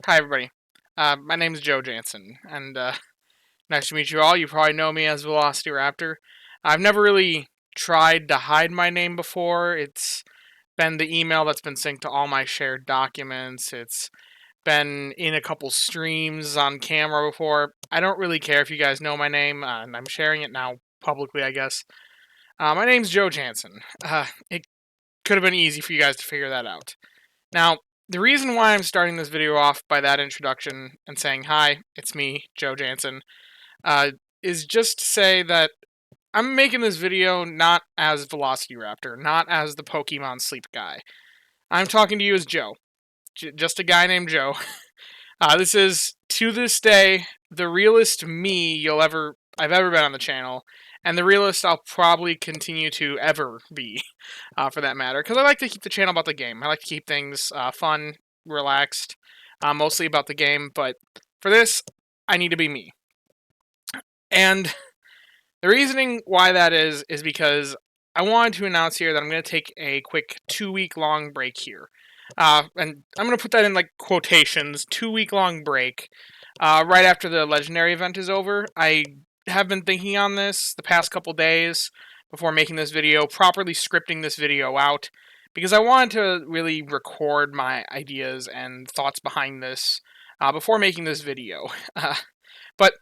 Hi, everybody. My name is Joe Jansen, and nice to meet you all. You probably know me as Velociraptor. I've never really tried to hide my name before. It's been the email that's been synced to all my shared documents. It's been in a couple streams on camera before. I don't really care if you guys know my name, and I'm sharing it now publicly, I guess. My name's Joe Jansen. It could have been easy for you guys to figure that out. Now, the reason why I'm starting this video off by that introduction and saying, hi, it's me, Joe Jansen, uh, is just to say that I'm making this video not as Velociraptor, not as the Pokemon Sleep guy. I'm talking to you as Joe, just a guy named Joe. This is, to this day, the realest me I've ever been on the channel, and the realest I'll probably continue to ever be, for that matter. Because I like to keep the channel about the game. I like to keep things fun, relaxed, mostly about the game. But for this, I need to be me. And the reasoning why that is because I wanted to announce here that I'm going to take a quick 2-week long break here. And I'm going to put that in like quotations, 2-week long break. Right after the legendary event is over. I have been thinking on this the past couple days before making this video, properly scripting this video out, because I wanted to really record my ideas and thoughts behind this before making this video. But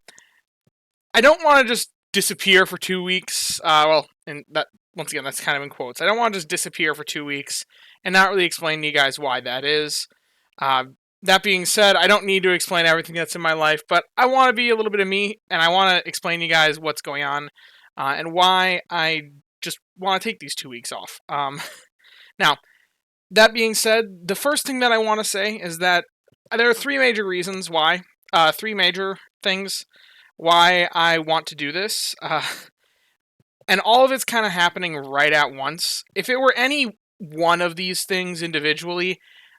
I don't want to just disappear for 2 weeks. And that once again, that's kind of in quotes. I don't want to just disappear for 2 weeks and not really explain to you guys why that is. That being said, I don't need to explain everything that's in my life, but I want to be a little bit of me, and I want to explain to you guys what's going on and why I just want to take these 2 weeks off. Now, that being said, the first thing that I want to say is that there are three major reasons why, three major things why I want to do this. And all of it's kind of happening right at once. If it were any one of these things individually,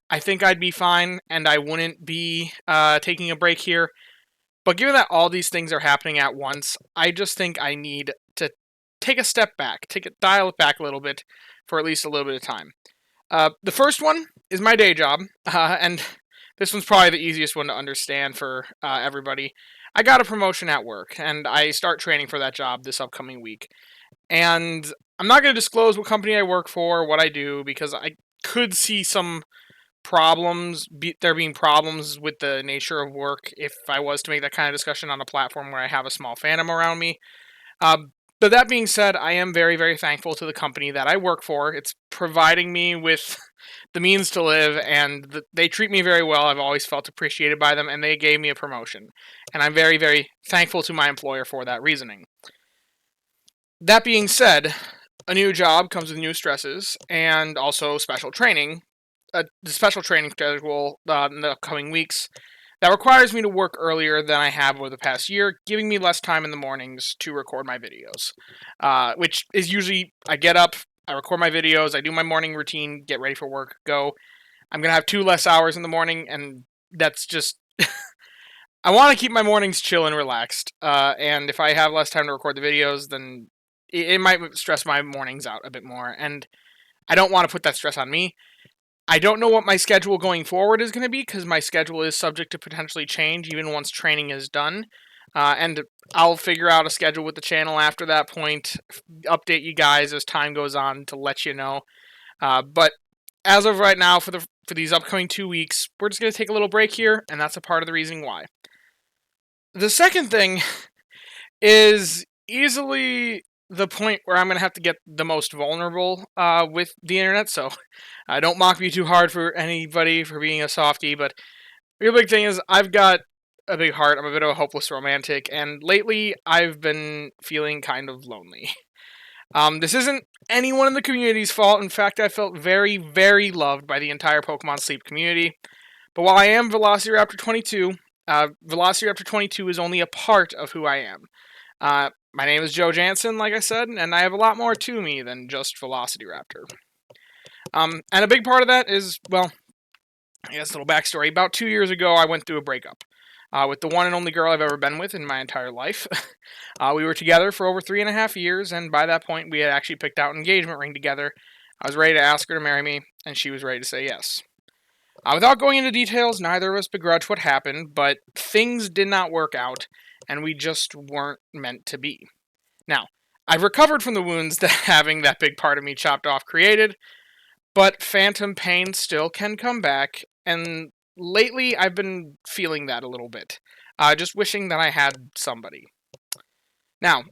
I think I'd be fine and I wouldn't be taking a break here. But given that all these things are happening at once, I just think I need to take a step back, dial it back a little bit for at least a little bit of time. The first one is my day job, and this one's probably the easiest one to understand for everybody. I got a promotion at work, and I start training for that job this upcoming week. And I'm not going to disclose what company I work for, what I do, because I could see some there being problems with the nature of work if I was to make that kind of discussion on a platform where I have a small fandom around me. Uh, but that being said, I am very, very thankful to the company that I work for. It's providing me with the means to live, and they treat me very well. I've always felt appreciated by them, and they gave me a promotion. And I'm very, very thankful to my employer for that reasoning. That being said, a new job comes with new stresses and also special training. The special training schedule in the upcoming weeks that requires me to work earlier than I have over the past year, giving me less time in the mornings to record my videos. Which is usually I get up, I record my videos, I do my morning routine, get ready for work, go. I'm gonna have 2 less hours in the morning, and that's just. I want to keep my mornings chill and relaxed. And if I have less time to record the videos, then it might stress my mornings out a bit more. And I don't want to put that stress on me. I don't know what my schedule going forward is going to be because my schedule is subject to potentially change even once training is done. And I'll figure out a schedule with the channel after that point, update you guys as time goes on to let you know. But as of right now, for these upcoming 2 weeks, we're just going to take a little break here, and that's a part of the reason why. The second thing is easily the point where I'm going to have to get the most vulnerable with the internet, so don't mock me too hard for anybody for being a softie, but the real big thing is I've got a big heart. I'm a bit of a hopeless romantic, and lately I've been feeling kind of lonely. This isn't anyone in the community's fault. In fact, I felt very, very loved by the entire Pokemon Sleep community. But while I am Velociraptor 22, Velociraptor 22 is only a part of who I am. My name is Joe Jansen, like I said, and I have a lot more to me than just Velociraptor. And a big part of that is, well, I guess a little backstory. About 2 years ago, I went through a breakup with the one and only girl I've ever been with in my entire life. We were together for over 3.5 years, and by that point, we had actually picked out an engagement ring together. I was ready to ask her to marry me, and she was ready to say yes. Without going into details, neither of us begrudge what happened, but things did not work out, and we just weren't meant to be. Now, I've recovered from the wounds that having that big part of me chopped off created, but phantom pain still can come back, and lately I've been feeling that a little bit. Just wishing that I had somebody. Now,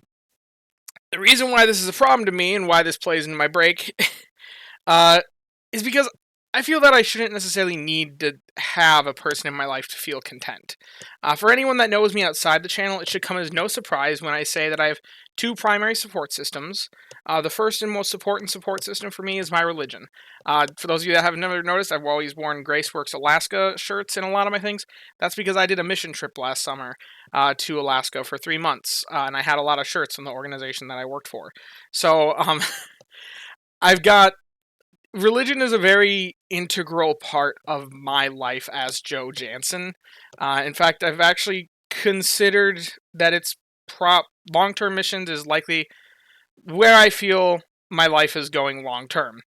the reason why this is a problem to me and why this plays into my break uh, is because I feel that I shouldn't necessarily need to have a person in my life to feel content. For anyone that knows me outside the channel, it should come as no surprise when I say that I have two primary support systems. The first and most important support system for me is my religion. For those of you that have never noticed, I've always worn Graceworks Alaska shirts in a lot of my things. That's because I did a mission trip last summer to Alaska for 3 months, and I had a lot of shirts from the organization that I worked for. So I've got religion is a very integral part of my life as Joe Jansen. In fact, I've actually considered that its long-term missions is likely where I feel my life is going long-term.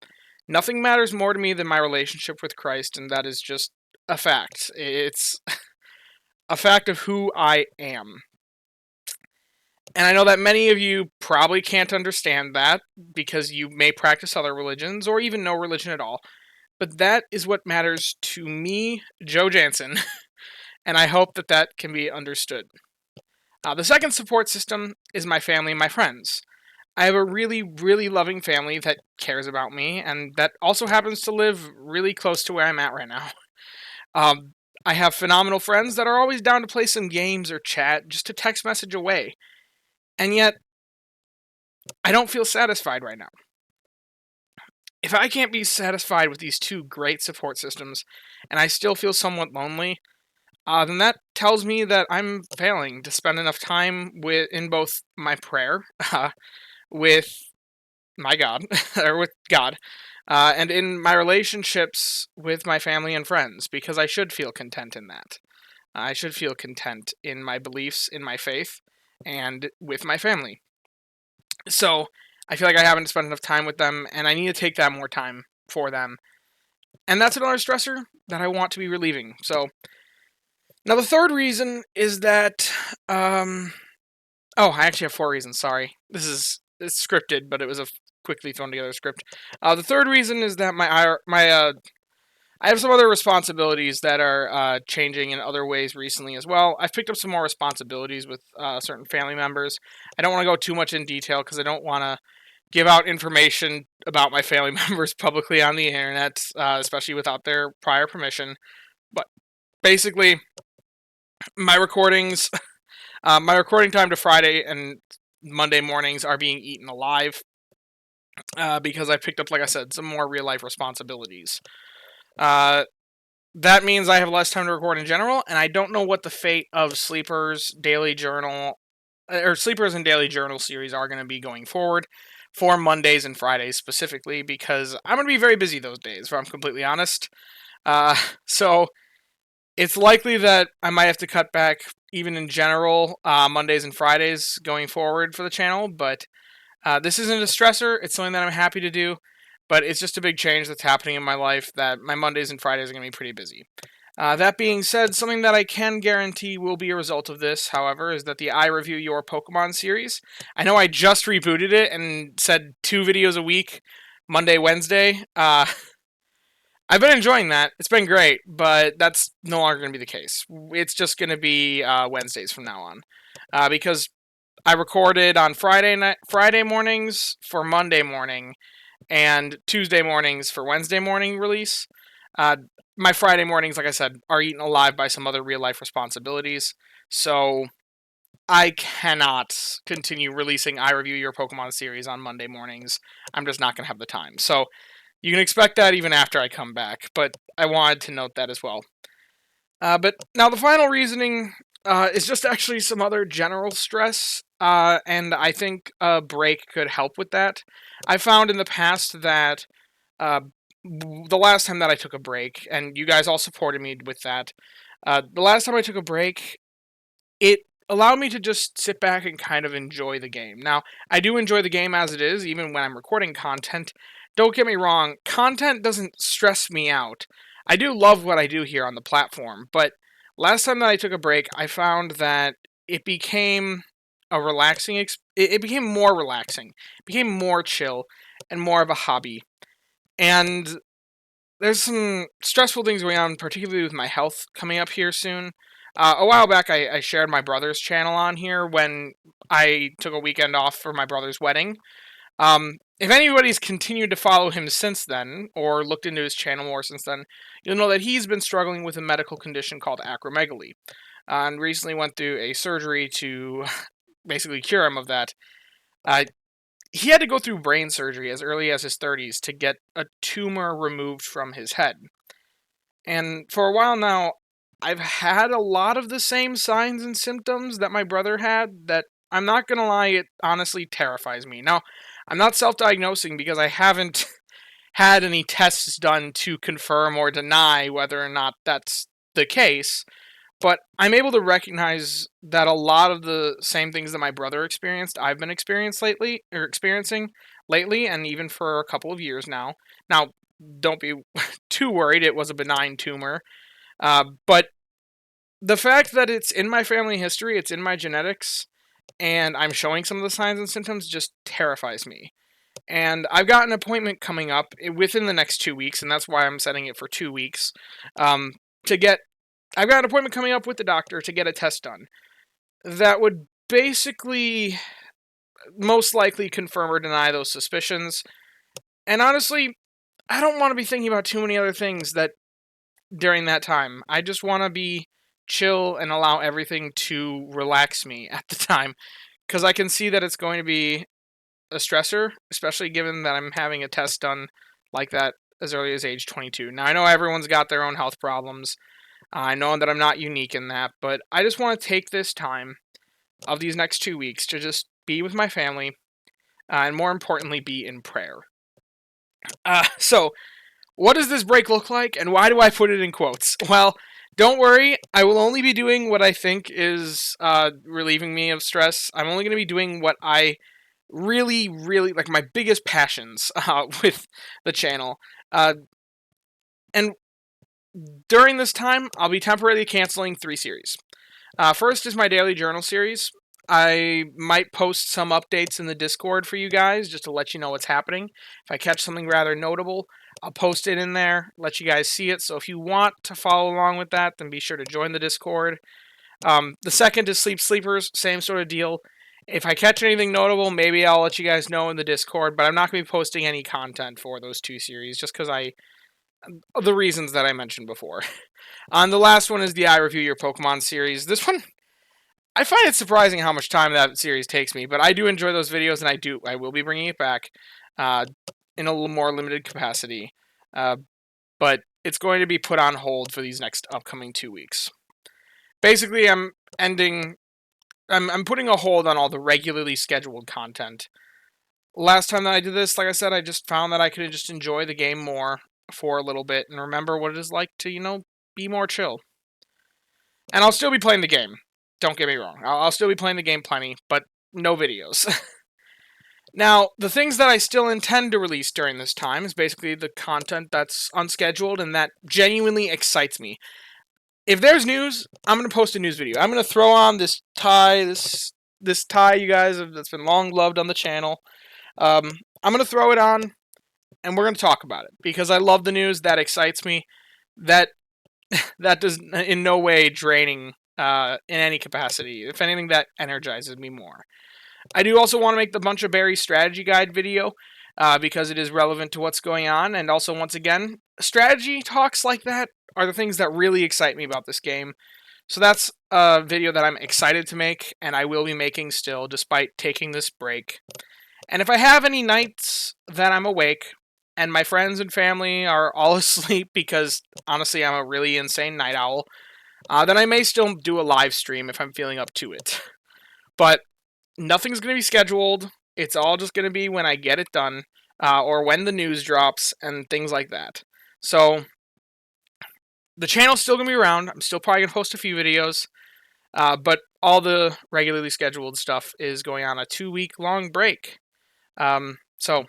Nothing matters more to me than my relationship with Christ, and that is just a fact. It's a fact of who I am. And I know that many of you probably can't understand that because you may practice other religions or even no religion at all. But that is what matters to me, Joe Jansen, and I hope that that can be understood. The second support system is my family and my friends. I have a really, really loving family that cares about me, and that also happens to live really close to where I'm at right now. I have phenomenal friends that are always down to play some games or chat just a text message away. And yet, I don't feel satisfied right now. If I can't be satisfied with these two great support systems, and I still feel somewhat lonely, then that tells me that I'm failing to spend enough time in both my prayer with my God, or with God, and in my relationships with my family and friends, because I should feel content in that. I should feel content in my beliefs, in my faith, and with my family. So I feel like I haven't spent enough time with them, and I need to take that more time for them. And that's another stressor that I want to be relieving. So now the third reason is that, I actually have 4 reasons. Sorry, it's scripted, but it was a quickly thrown together script. The third reason is that I have some other responsibilities that are changing in other ways recently as well. I've picked up some more responsibilities with certain family members. I don't want to go too much in detail because I don't want to give out information about my family members publicly on the internet, especially without their prior permission. But basically, my recordings, my recording time to Friday and Monday mornings are being eaten alive because I picked up, like I said, some more real life responsibilities. That means I have less time to record in general, and I don't know what the fate of Sleepers Daily Journal or Sleepers and Daily Journal series are going to be going forward for Mondays and Fridays specifically, because I'm going to be very busy those days, if I'm completely honest. So it's likely that I might have to cut back, even in general, Mondays and Fridays going forward for the channel, but this isn't a stressor. It's something that I'm happy to do, but it's just a big change that's happening in my life that my Mondays and Fridays are going to be pretty busy. That being said, something that I can guarantee will be a result of this, however, is that the I Review Your Pokemon series. I know I just rebooted it and said 2 videos a week, Monday, Wednesday. I've been enjoying that. It's been great, but that's no longer going to be the case. It's just going to be Wednesdays from now on, because I recorded on Friday mornings for Monday morning, and Tuesday mornings for Wednesday morning release. My Friday mornings, like I said, are eaten alive by some other real life responsibilities. So I cannot continue releasing I Review Your Pokemon series on Monday mornings. I'm just not going to have the time. So you can expect that even after I come back, but I wanted to note that as well. But now the final reasoning is just actually some other general stress, and I think a break could help with that. I found in the past that the last time that I took a break, and you guys all supported me with that, the last time I took a break, it allowed me to just sit back and kind of enjoy the game. Now, I do enjoy the game as it is, even when I'm recording content. Don't get me wrong, content doesn't stress me out. I do love what I do here on the platform, but last time that I took a break, I found that it became a relaxing. It became more relaxing, it became more chill, and more of a hobby. And there's some stressful things going on, particularly with my health coming up here soon. A while back, I shared my brother's channel on here when I took a weekend off for my brother's wedding. If anybody's continued to follow him since then, or looked into his channel more since then, you'll know that he's been struggling with a medical condition called acromegaly, and recently went through a surgery to basically cure him of that. Uh, he had to go through brain surgery as early as his 30s to get a tumor removed from his head. And for a while now, I've had a lot of the same signs and symptoms that my brother had that I'm not going to lie, it honestly terrifies me. Now, I'm not self diagnosing because I haven't had any tests done to confirm or deny whether or not that's the case, but I'm able to recognize that a lot of the same things that my brother experienced, I've been experiencing lately, and even for a couple of years now. Now, don't be too worried; it was a benign tumor, but the fact that it's in my family history, it's in my genetics, and I'm showing some of the signs and symptoms just terrifies me. And I've got an appointment coming up within the next 2 weeks, and that's why I'm setting it for 2 weeks. Um, to get, I've got an appointment coming up with the doctor to get a test done that would basically most likely confirm or deny those suspicions. And honestly, I don't want to be thinking about too many other things that during that time. I just want to be chill and allow everything to relax me at the time, because I can see that it's going to be a stressor, especially given that I'm having a test done like that as early as age 22. Now, I know everyone's got their own health problems. I know that I'm not unique in that, but I just want to take this time of these next 2 weeks to just be with my family, and more importantly, be in prayer. So, what does this break look like, and why do I put it in quotes? Well, don't worry, I will only be doing what I think is relieving me of stress. I'm only going to be doing what I really, really like, my biggest passions with the channel. And during this time, I'll be temporarily canceling 3 series. First is my daily journal series. I might post some updates in the Discord for you guys just to let you know what's happening. If I catch something rather notable, I'll post it in there, let you guys see it. So if you want to follow along with that, then be sure to join the Discord. The second is Sleep Sleepers, same sort of deal. If I catch anything notable, maybe I'll let you guys know in the Discord, but I'm not going to be posting any content for those 2 series just because the reasons that I mentioned before. The last one is the I Review Your Pokemon series. This one, I find it surprising how much time that series takes me, but I do enjoy those videos, and I will be bringing it back in a little more limited capacity. But it's going to be put on hold for these next upcoming 2 weeks. Basically, I'm putting a hold on all the regularly scheduled content. Last time that I did this, like I said, I just found that I could just enjoy the game more for a little bit and remember what it is like to, be more chill. And I'll still be playing the game. Don't get me wrong. I'll still be playing the game plenty, but no videos. Now, the things that I still intend to release during this time is basically the content that's unscheduled and that genuinely excites me. If there's news, I'm going to post a news video. I'm going to throw on this tie, this tie, you guys, that's been long loved on the channel. I'm going to throw it on, and we're going to talk about it, because I love the news. That excites me. That does in no way draining in any capacity. If anything, that energizes me more. I do also want to make the Bunch of Berries strategy guide video, because it is relevant to what's going on, and also, once again, strategy talks like that are the things that really excite me about this game. So that's a video that I'm excited to make, and I will be making still, despite taking this break. And if I have any nights that I'm awake, and my friends and family are all asleep because, honestly, I'm a really insane night owl, then I may still do a live stream if I'm feeling up to it. But nothing's going to be scheduled. It's all just going to be when I get it done, or when the news drops, and things like that. So, the channel's still going to be around. I'm still probably going to post a few videos. But all the regularly scheduled stuff is going on a 2-week long break. So,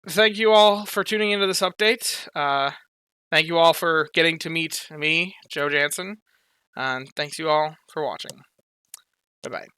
thank you all for tuning into this update. Thank you all for getting to meet me, Joe Jansen, and thanks you all for watching. Bye bye.